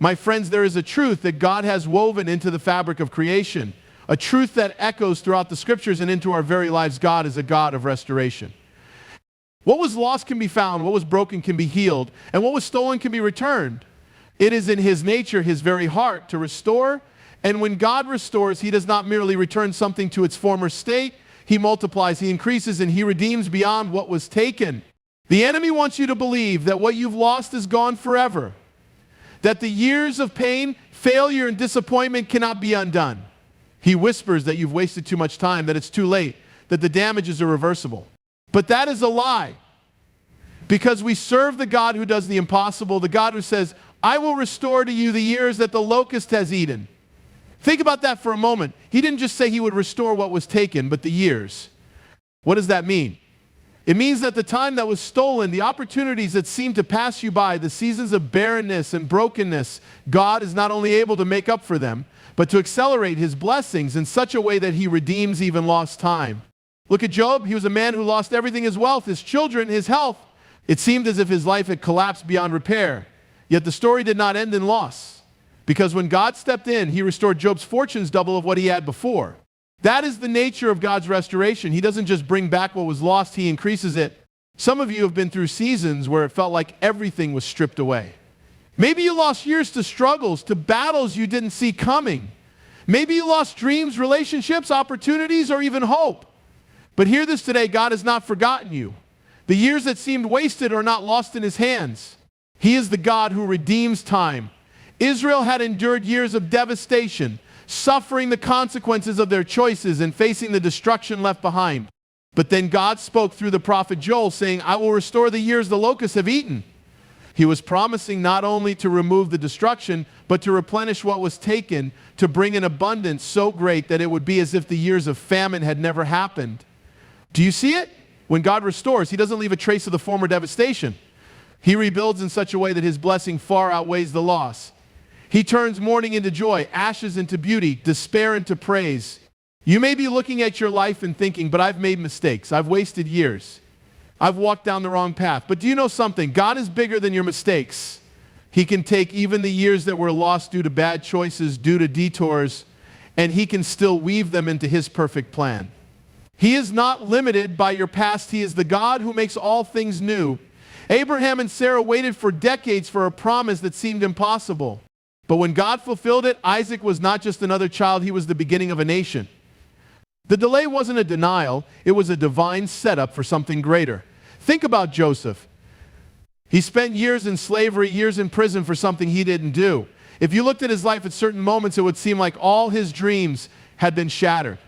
My friends, there is a truth that God has woven into the fabric of creation, a truth that echoes throughout the scriptures and into our very lives. God is a God of restoration. What was lost can be found, what was broken can be healed, and what was stolen can be returned. It is in his nature, his very heart, to restore. And when God restores, he does not merely return something to its former state. He multiplies, he increases, and he redeems beyond what was taken. The enemy wants you to believe that what you've lost is gone forever, that the years of pain, failure, and disappointment cannot be undone. He whispers that you've wasted too much time, that it's too late, that the damage is irreversible. But that is a lie, because we serve the God who does the impossible, the God who says, I will restore to you the years that the locust has eaten. Think about that for a moment. He didn't just say he would restore what was taken, but the years. What does that mean? It means that the time that was stolen, the opportunities that seemed to pass you by, the seasons of barrenness and brokenness, God is not only able to make up for them, but to accelerate his blessings in such a way that he redeems even lost time. Look at Job. He was a man who lost everything, his wealth, his children, his health. It seemed as if his life had collapsed beyond repair. Yet the story did not end in loss, because when God stepped in, he restored Job's fortunes double of what he had before. That is the nature of God's restoration. He doesn't just bring back what was lost, he increases it. Some of you have been through seasons where it felt like everything was stripped away. Maybe you lost years to struggles, to battles you didn't see coming. Maybe you lost dreams, relationships, opportunities, or even hope. But hear this today, God has not forgotten you. The years that seemed wasted are not lost in his hands. He is the God who redeems time. Israel had endured years of devastation, suffering the consequences of their choices and facing the destruction left behind. But then God spoke through the prophet Joel, saying, I will restore the years the locusts have eaten. He was promising not only to remove the destruction, but to replenish what was taken, to bring an abundance so great that it would be as if the years of famine had never happened. Do you see it? When God restores, he doesn't leave a trace of the former devastation. He rebuilds in such a way that his blessing far outweighs the loss. He turns mourning into joy, ashes into beauty, despair into praise. You may be looking at your life and thinking, but I've made mistakes. I've wasted years. I've walked down the wrong path. But do you know something? God is bigger than your mistakes. He can take even the years that were lost due to bad choices, due to detours, and he can still weave them into his perfect plan. He is not limited by your past. He is the God who makes all things new. Abraham and Sarah waited for decades for a promise that seemed impossible. But when God fulfilled it, Isaac was not just another child, he was the beginning of a nation. The delay wasn't a denial, it was a divine setup for something greater. Think about Joseph. He spent years in slavery, years in prison for something he didn't do. If you looked at his life at certain moments, it would seem like all his dreams had been shattered.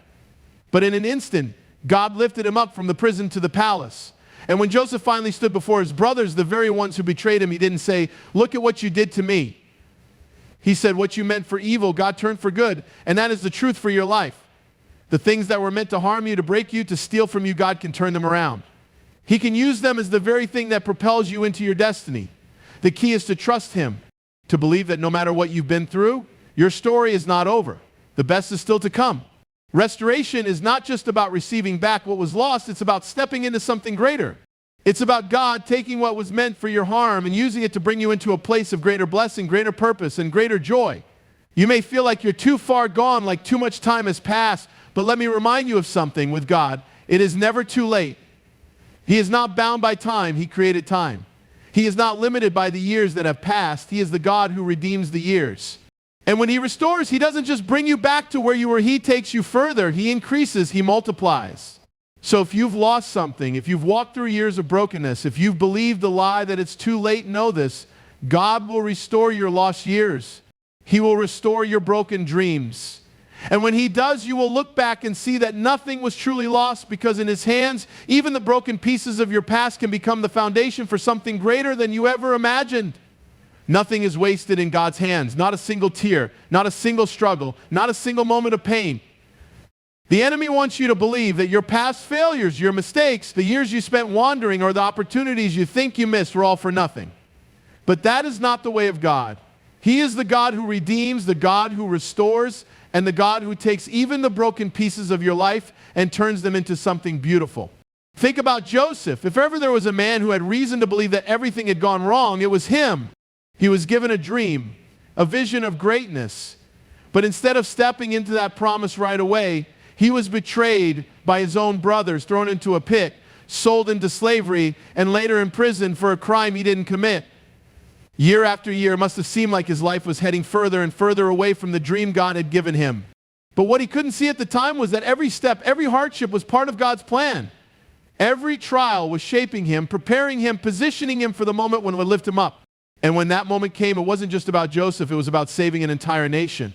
But in an instant, God lifted him up from the prison to the palace. And when Joseph finally stood before his brothers, the very ones who betrayed him, he didn't say, look at what you did to me. He said, what you meant for evil, God turned for good. And that is the truth for your life. The things that were meant to harm you, to break you, to steal from you, God can turn them around. He can use them as the very thing that propels you into your destiny. The key is to trust him, to believe that no matter what you've been through, your story is not over. The best is still to come. Restoration is not just about receiving back what was lost, it's about stepping into something greater. It's about God taking what was meant for your harm and using it to bring you into a place of greater blessing, greater purpose, and greater joy. You may feel like you're too far gone, like too much time has passed, but let me remind you of something with God. It is never too late. He is not bound by time, he created time. He is not limited by the years that have passed. He is the God who redeems the years. And when he restores, he doesn't just bring you back to where you were, he takes you further. He increases, he multiplies. So if you've lost something, if you've walked through years of brokenness, if you've believed the lie that it's too late, know this: God will restore your lost years. He will restore your broken dreams. And when he does, you will look back and see that nothing was truly lost, because in his hands, even the broken pieces of your past can become the foundation for something greater than you ever imagined. Nothing is wasted in God's hands. Not a single tear, not a single struggle, not a single moment of pain. The enemy wants you to believe that your past failures, your mistakes, the years you spent wandering, or the opportunities you think you missed were all for nothing. But that is not the way of God. He is the God who redeems, the God who restores, and the God who takes even the broken pieces of your life and turns them into something beautiful. Think about Joseph. If ever there was a man who had reason to believe that everything had gone wrong, it was him. He was given a dream. a vision of greatness. But instead of stepping into that promise right away, he was betrayed by his own brothers, thrown into a pit, sold into slavery, and later imprisoned for a crime he didn't commit. Year after year, it must have seemed like his life was heading further and further away from the dream God had given him. But what he couldn't see at the time was that every step, every hardship was part of God's plan. Every trial was shaping him, preparing him, positioning him for the moment when it would lift him up. And when that moment came, it wasn't just about Joseph, it was about saving an entire nation.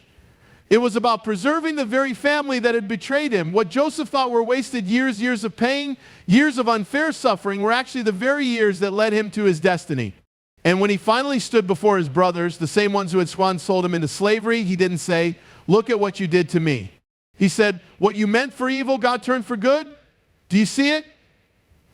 It was about preserving the very family that had betrayed him. What Joseph thought were wasted years of pain, years of unfair suffering, were actually the very years that led him to his destiny. And when he finally stood before his brothers, the same ones who had once sold him into slavery, he didn't say, "Look at what you did to me." He said, "What you meant for evil, God turned for good. Do you see it?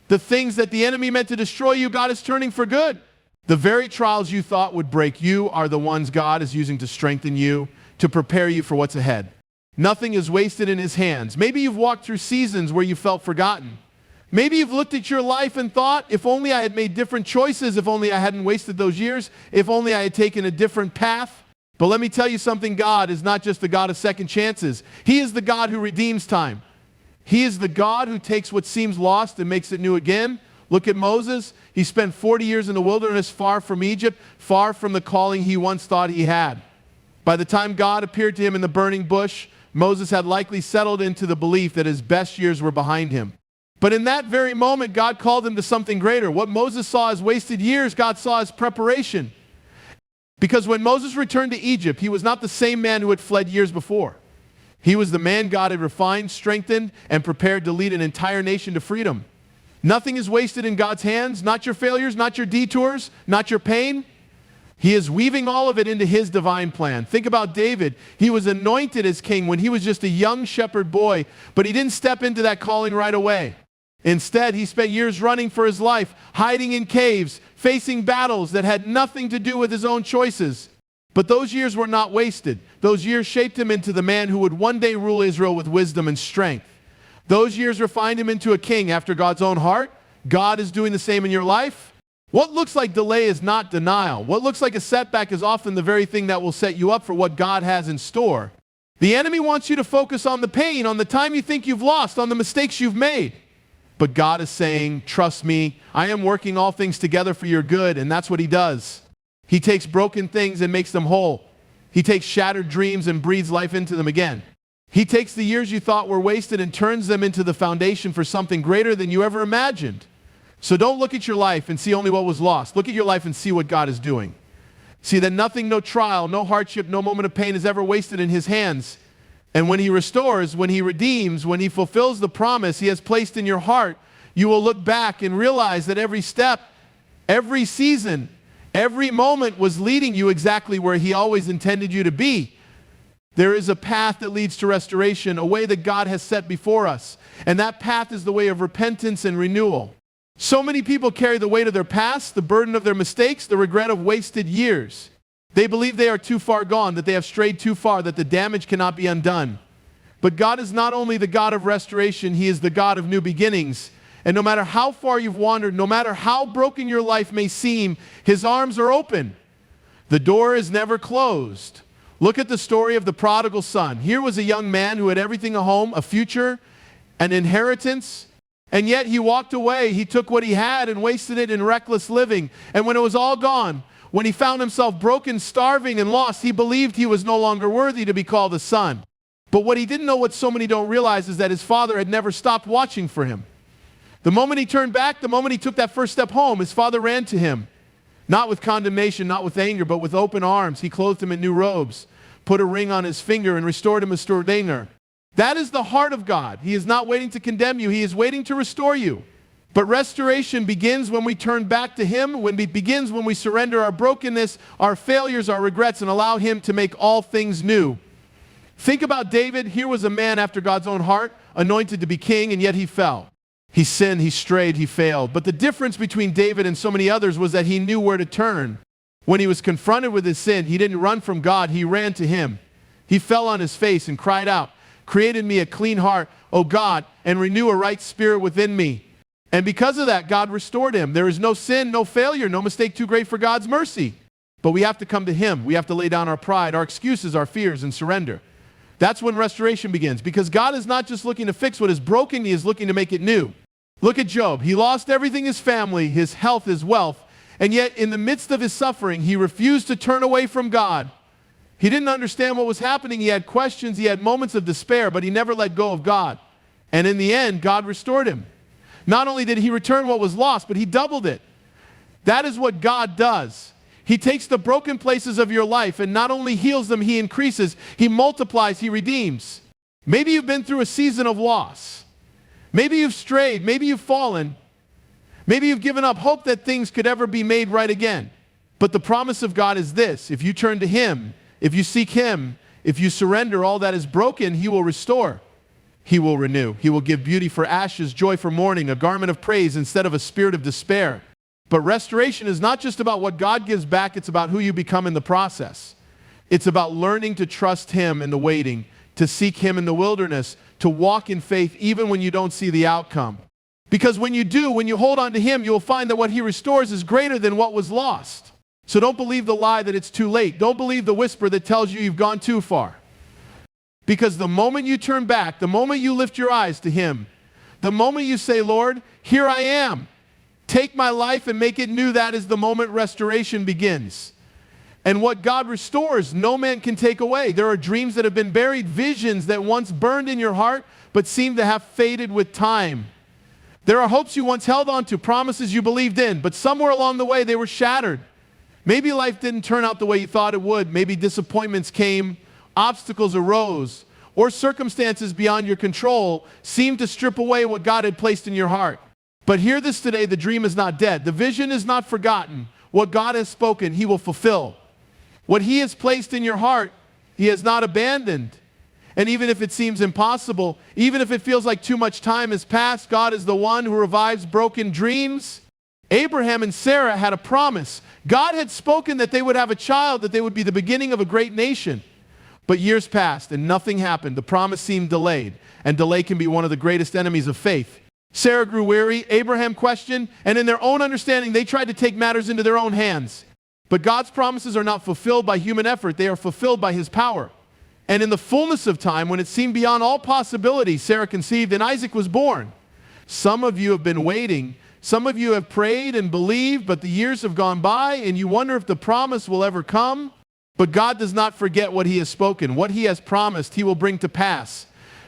The things that the enemy meant to destroy you, God is turning for good." The very trials you thought would break you are the ones God is using to strengthen you, to prepare you for what's ahead. Nothing is wasted in his hands. Maybe you've walked through seasons where you felt forgotten. Maybe you've looked at your life and thought, if only I had made different choices, if only I hadn't wasted those years, if only I had taken a different path. But let me tell you something, God is not just the God of second chances. He is the God who redeems time. He is the God who takes what seems lost and makes it new again. Look at Moses. He spent 40 years in the wilderness, far from Egypt, far from the calling he once thought he had. By the time God appeared to him in the burning bush, Moses had likely settled into the belief that his best years were behind him. But in that very moment, God called him to something greater. What Moses saw as wasted years, God saw as preparation. Because when Moses returned to Egypt, he was not the same man who had fled years before. He was the man God had refined, strengthened, and prepared to lead an entire nation to freedom. Nothing is wasted in God's hands, not your failures, not your detours, not your pain. He is weaving all of it into his divine plan. Think about David. He was anointed as king when he was just a young shepherd boy, but he didn't step into that calling right away. Instead, he spent years running for his life, hiding in caves, facing battles that had nothing to do with his own choices. But those years were not wasted. Those years shaped him into the man who would one day rule Israel with wisdom and strength. Those years refined him into a king after God's own heart. God is doing the same in your life. What looks like delay is not denial. What looks like a setback is often the very thing that will set you up for what God has in store. The enemy wants you to focus on the pain, on the time you think you've lost, on the mistakes you've made. But God is saying, trust me, I am working all things together for your good, and that's what he does. He takes broken things and makes them whole. He takes shattered dreams and breathes life into them again. He takes the years you thought were wasted and turns them into the foundation for something greater than you ever imagined. So don't look at your life and see only what was lost. Look at your life and see what God is doing. See that nothing, no trial, no hardship, no moment of pain is ever wasted in his hands. And when he restores, when he redeems, when he fulfills the promise he has placed in your heart, you will look back and realize that every step, every season, every moment was leading you exactly where he always intended you to be. There is a path that leads to restoration, a way that God has set before us. And that path is the way of repentance and renewal. So many people carry the weight of their past, the burden of their mistakes, the regret of wasted years. They believe they are too far gone, that they have strayed too far, that the damage cannot be undone. But God is not only the God of restoration, he is the God of new beginnings. And no matter how far you've wandered, no matter how broken your life may seem, his arms are open. The door is never closed. Look at the story of the prodigal son. Here was a young man who had everything, a home, a future, an inheritance, and yet he walked away. He took what he had and wasted it in reckless living. And when it was all gone, when he found himself broken, starving, and lost, he believed he was no longer worthy to be called a son. But what he didn't know, what so many don't realize, is that his father had never stopped watching for him. The moment he turned back, the moment he took that first step home, his father ran to him. Not with condemnation, not with anger, but with open arms. He clothed him in new robes, put a ring on his finger, and restored him as redeemer. That is the heart of God. He is not waiting to condemn you. He is waiting to restore you. But restoration begins when we turn back to him, begins when we surrender our brokenness, our failures, our regrets, and allow him to make all things new. Think about David. Here was a man after God's own heart, anointed to be king, and yet he fell. He sinned, he strayed, he failed. But the difference between David and so many others was that he knew where to turn. When he was confronted with his sin, he didn't run from God, he ran to him. He fell on his face and cried out, "Create in me a clean heart, O God, and renew a right spirit within me." And because of that, God restored him. There is no sin, no failure, no mistake too great for God's mercy. But we have to come to him. We have to lay down our pride, our excuses, our fears, and surrender. That's when restoration begins, because God is not just looking to fix what is broken, he is looking to make it new. Look at Job. He lost everything, his family, his health, his wealth, and yet in the midst of his suffering, he refused to turn away from God. He didn't understand what was happening. He had questions, he had moments of despair, but he never let go of God. And in the end, God restored him. Not only did he return what was lost, but he doubled it. That is what God does. He takes the broken places of your life and not only heals them, he increases, he multiplies, he redeems. Maybe you've been through a season of loss. Maybe you've strayed, maybe you've fallen. Maybe you've given up hope that things could ever be made right again. But the promise of God is this: if you turn to him, if you seek him, if you surrender all that is broken, he will restore. He will renew. He will give beauty for ashes, joy for mourning, a garment of praise instead of a spirit of despair. But restoration is not just about what God gives back, it's about who you become in the process. It's about learning to trust him in the waiting, to seek him in the wilderness, to walk in faith even when you don't see the outcome. Because when you do, when you hold on to him, you'll find that what he restores is greater than what was lost. So don't believe the lie that it's too late. Don't believe the whisper that tells you you've gone too far. Because the moment you turn back, the moment you lift your eyes to him, the moment you say, Lord, here I am, take my life and make it new, that is the moment restoration begins. And what God restores, no man can take away. There are dreams that have been buried, visions that once burned in your heart, but seem to have faded with time. There are hopes you once held on to, promises you believed in, but somewhere along the way they were shattered. Maybe life didn't turn out the way you thought it would. Maybe disappointments came, obstacles arose, or circumstances beyond your control seemed to strip away what God had placed in your heart. But hear this today, the dream is not dead. The vision is not forgotten. What God has spoken, he will fulfill. What he has placed in your heart, he has not abandoned. And even if it seems impossible, even if it feels like too much time has passed, God is the one who revives broken dreams. Abraham and Sarah had a promise. God had spoken that they would have a child, that they would be the beginning of a great nation. But years passed and nothing happened. The promise seemed delayed, and delay can be one of the greatest enemies of faith. Sarah grew weary, Abraham questioned, and in their own understanding, they tried to take matters into their own hands. But God's promises are not fulfilled by human effort. They are fulfilled by his power. And in the fullness of time, when it seemed beyond all possibility, Sarah conceived and Isaac was born. Some of you have been waiting. Some of you have prayed and believed, but the years have gone by and you wonder if the promise will ever come. But God does not forget what he has spoken. What he has promised, he will bring to pass.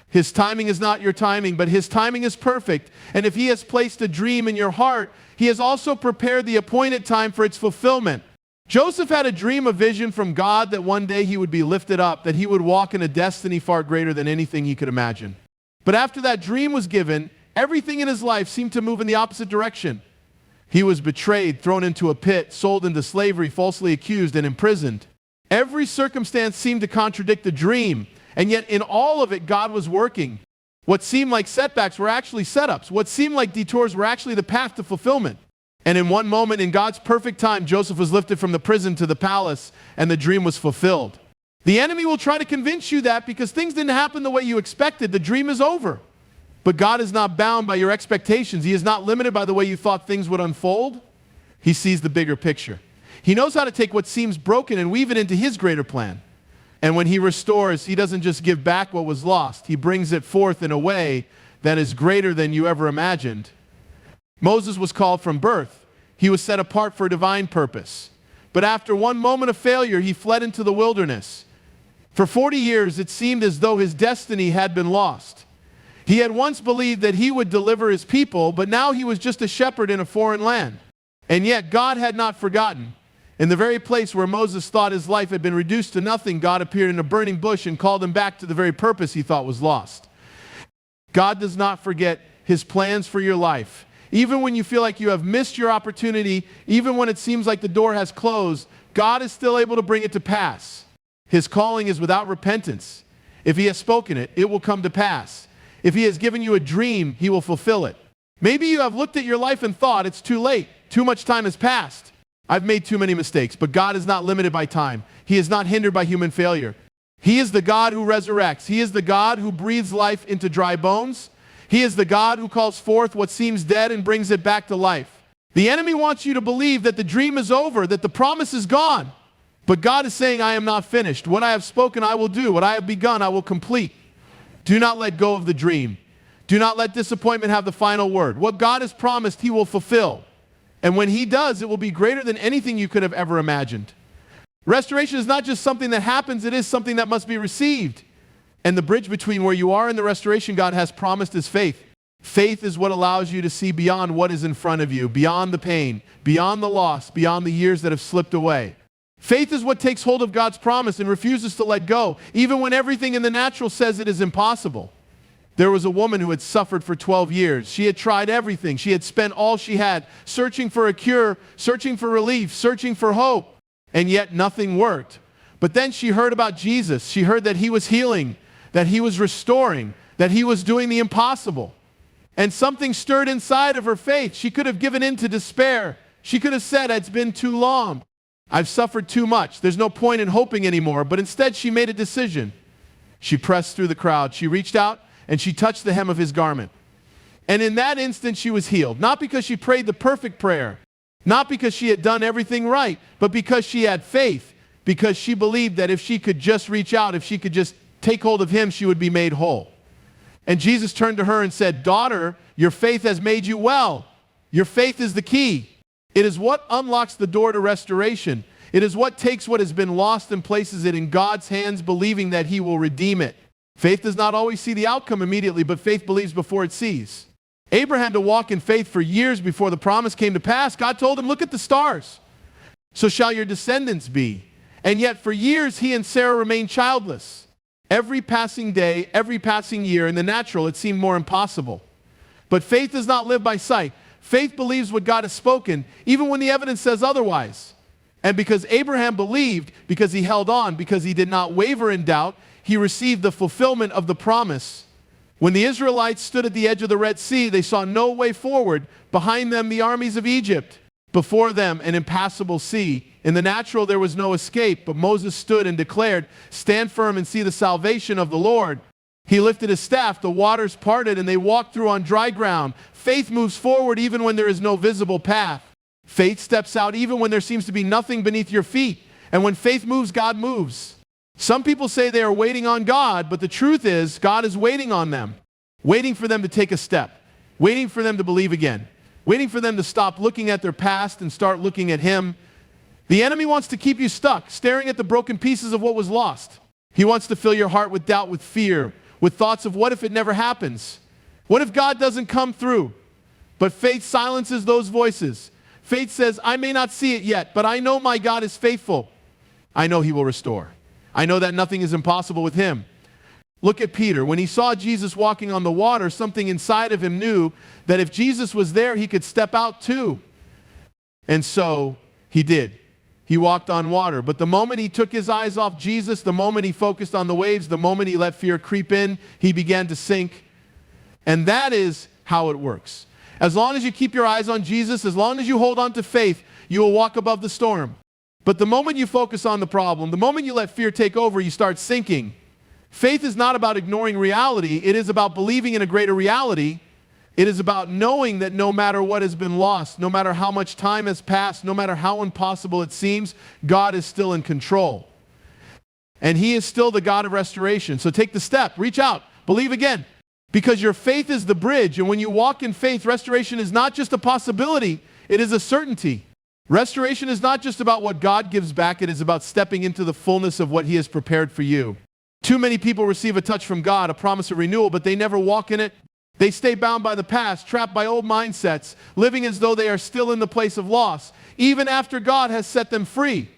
His timing is not your timing, but his timing is perfect. And if he has placed a dream in your heart, he has also prepared the appointed time for its fulfillment. Joseph had a dream, a vision from God that one day he would be lifted up, that he would walk in a destiny far greater than anything he could imagine. But after that dream was given, everything in his life seemed to move in the opposite direction. He was betrayed, thrown into a pit, sold into slavery, falsely accused, and imprisoned. Every circumstance seemed to contradict the dream, and yet in all of it, God was working. What seemed like setbacks were actually setups. What seemed like detours were actually the path to fulfillment. And in one moment, in God's perfect time, Joseph was lifted from the prison to the palace, and the dream was fulfilled. The enemy will try to convince you that because things didn't happen the way you expected, the dream is over. But God is not bound by your expectations. He is not limited by the way you thought things would unfold. He sees the bigger picture. He knows how to take what seems broken and weave it into his greater plan. And when he restores, he doesn't just give back what was lost. He brings it forth in a way that is greater than you ever imagined. Moses was called from birth. He was set apart for a divine purpose. But after one moment of failure, he fled into the wilderness. For 40 years, it seemed as though his destiny had been lost. He had once believed that he would deliver his people, but now he was just a shepherd in a foreign land. And yet God had not forgotten. In the very place where Moses thought his life had been reduced to nothing, God appeared in a burning bush and called him back to the very purpose he thought was lost. God does not forget his plans for your life. Even when you feel like you have missed your opportunity, even when it seems like the door has closed, God is still able to bring it to pass. His calling is without repentance. If he has spoken it, it will come to pass. If he has given you a dream, he will fulfill it. Maybe you have looked at your life and thought, it's too late. Too much time has passed. I've made too many mistakes. But God is not limited by time. He is not hindered by human failure. He is the God who resurrects. He is the God who breathes life into dry bones. He is the God who calls forth what seems dead and brings it back to life. The enemy wants you to believe that the dream is over, that the promise is gone. But God is saying, I am not finished. What I have spoken, I will do. What I have begun, I will complete. Do not let go of the dream. Do not let disappointment have the final word. What God has promised, he will fulfill. And when he does, it will be greater than anything you could have ever imagined. Restoration is not just something that happens, it is something that must be received. And the bridge between where you are and the restoration God has promised is faith. Faith is what allows you to see beyond what is in front of you, beyond the pain, beyond the loss, beyond the years that have slipped away. Faith is what takes hold of God's promise and refuses to let go, even when everything in the natural says it is impossible. There was a woman who had suffered for 12 years. She had tried everything. She had spent all she had searching for a cure, searching for relief, searching for hope, and yet nothing worked. But then she heard about Jesus. She heard that he was healing, that he was restoring, that he was doing the impossible. And something stirred inside of her faith. She could have given in to despair. She could have said, it's been too long. I've suffered too much. There's no point in hoping anymore. But instead, she made a decision. She pressed through the crowd. She reached out and she touched the hem of his garment. And in that instant, she was healed. Not because she prayed the perfect prayer, not because she had done everything right, but because she had faith, because she believed that if she could just reach out, if she could just take hold of him, she would be made whole. And Jesus turned to her and said, daughter, your faith has made you well. Your faith is the key. It is what unlocks the door to restoration. It is what takes what has been lost and places it in God's hands, believing that he will redeem it. Faith does not always see the outcome immediately, but faith believes before it sees. Abraham had to walk in faith for years before the promise came to pass. God told him, look at the stars. So shall your descendants be. And yet for years he and Sarah remained childless. Every passing day, every passing year, in the natural, it seemed more impossible. But faith does not live by sight. Faith believes what God has spoken, even when the evidence says otherwise. And because Abraham believed, because he held on, because he did not waver in doubt, he received the fulfillment of the promise. When the Israelites stood at the edge of the Red Sea, they saw no way forward. Behind them, the armies of Egypt. Before them, an impassable sea. In the natural, there was no escape, but Moses stood and declared, stand firm and see the salvation of the Lord. He lifted his staff, the waters parted, and they walked through on dry ground. Faith moves forward even when there is no visible path. Faith steps out even when there seems to be nothing beneath your feet. And when faith moves, God moves. Some people say they are waiting on God, but the truth is God is waiting on them, waiting for them to take a step, waiting for them to believe again, waiting for them to stop looking at their past and start looking at him. The enemy wants to keep you stuck, staring at the broken pieces of what was lost. He wants to fill your heart with doubt, with fear, with thoughts of what if it never happens? What if God doesn't come through? But faith silences those voices. Faith says, I may not see it yet, but I know my God is faithful. I know he will restore. I know that nothing is impossible with him. Look at Peter. When he saw Jesus walking on the water, something inside of him knew that if Jesus was there, he could step out too. And so he did. He walked on water. But the moment he took his eyes off Jesus, the moment he focused on the waves, the moment he let fear creep in, he began to sink. And that is how it works. As long as you keep your eyes on Jesus, as long as you hold on to faith, you will walk above the storm. But the moment you focus on the problem, the moment you let fear take over, you start sinking. Faith is not about ignoring reality. It is about believing in a greater reality. It is about knowing that no matter what has been lost, no matter how much time has passed, no matter how impossible it seems, God is still in control. And he is still the God of restoration. So take the step, reach out, believe again. Because your faith is the bridge. And when you walk in faith, restoration is not just a possibility, it is a certainty. Restoration is not just about what God gives back, it is about stepping into the fullness of what he has prepared for you. Too many people receive a touch from God, a promise of renewal, but they never walk in it. They stay bound by the past, trapped by old mindsets, living as though they are still in the place of loss, even after God has set them free.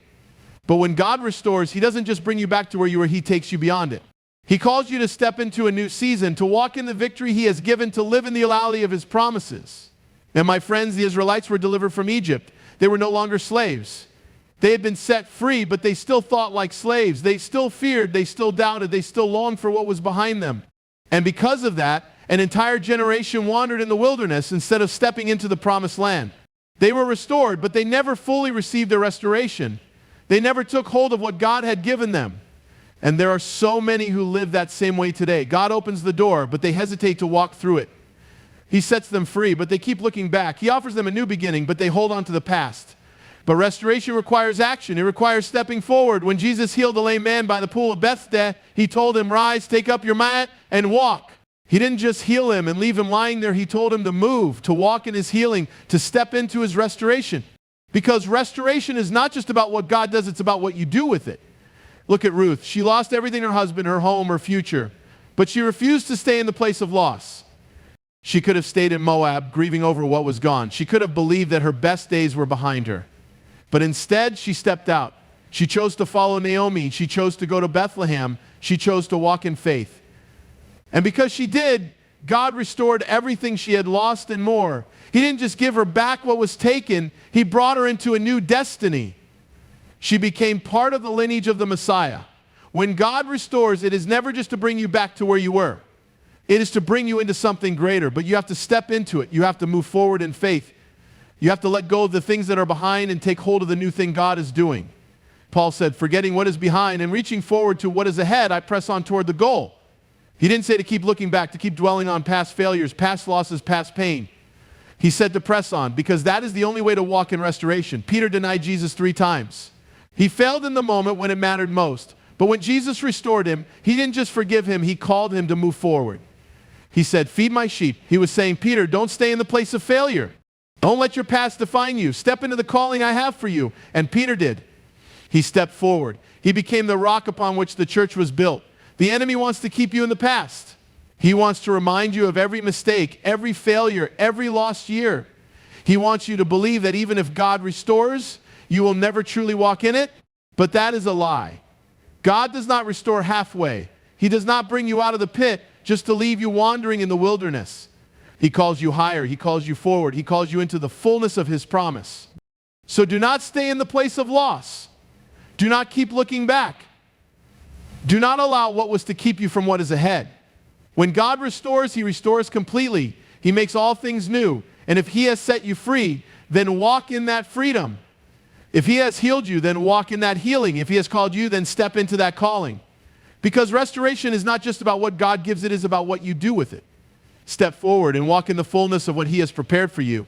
But when God restores, he doesn't just bring you back to where you were, he takes you beyond it. He calls you to step into a new season, to walk in the victory he has given, to live in the reality of his promises. And my friends, the Israelites were delivered from Egypt. They were no longer slaves. They had been set free, but they still thought like slaves. They still feared, they still doubted, they still longed for what was behind them. And because of that, an entire generation wandered in the wilderness instead of stepping into the promised land. They were restored, but they never fully received their restoration. They never took hold of what God had given them. And there are so many who live that same way today. God opens the door, but they hesitate to walk through it. He sets them free, but they keep looking back. He offers them a new beginning, but they hold on to the past. But restoration requires action. It requires stepping forward. When Jesus healed the lame man by the pool of Bethesda, he told him, rise, take up your mat, and walk. He didn't just heal him and leave him lying there. He told him to move, to walk in his healing, to step into his restoration. Because restoration is not just about what God does, it's about what you do with it. Look at Ruth. She lost everything, her husband, her home, her future. But she refused to stay in the place of loss. She could have stayed in Moab, grieving over what was gone. She could have believed that her best days were behind her. But instead, she stepped out. She chose to follow Naomi. She chose to go to Bethlehem. She chose to walk in faith. And because she did, God restored everything she had lost and more. He didn't just give her back what was taken. He brought her into a new destiny. She became part of the lineage of the Messiah. When God restores, it is never just to bring you back to where you were. It is to bring you into something greater. But you have to step into it. You have to move forward in faith. You have to let go of the things that are behind and take hold of the new thing God is doing. Paul said, forgetting what is behind and reaching forward to what is ahead, I press on toward the goal. He didn't say to keep looking back, to keep dwelling on past failures, past losses, past pain. He said to press on, because that is the only way to walk in restoration. Peter denied Jesus 3 times. He failed in the moment when it mattered most. But when Jesus restored him, he didn't just forgive him, he called him to move forward. He said, feed my sheep. He was saying, Peter, don't stay in the place of failure. Don't let your past define you. Step into the calling I have for you. And Peter did. He stepped forward. He became the rock upon which the church was built. The enemy wants to keep you in the past. He wants to remind you of every mistake, every failure, every lost year. He wants you to believe that even if God restores, you will never truly walk in it. But that is a lie. God does not restore halfway. He does not bring you out of the pit just to leave you wandering in the wilderness. He calls you higher. He calls you forward. He calls you into the fullness of his promise. So do not stay in the place of loss. Do not keep looking back. Do not allow what was to keep you from what is ahead. When God restores, he restores completely. He makes all things new. And if he has set you free, then walk in that freedom. If he has healed you, then walk in that healing. If he has called you, then step into that calling. Because restoration is not just about what God gives, it is about what you do with it. Step forward and walk in the fullness of what he has prepared for you.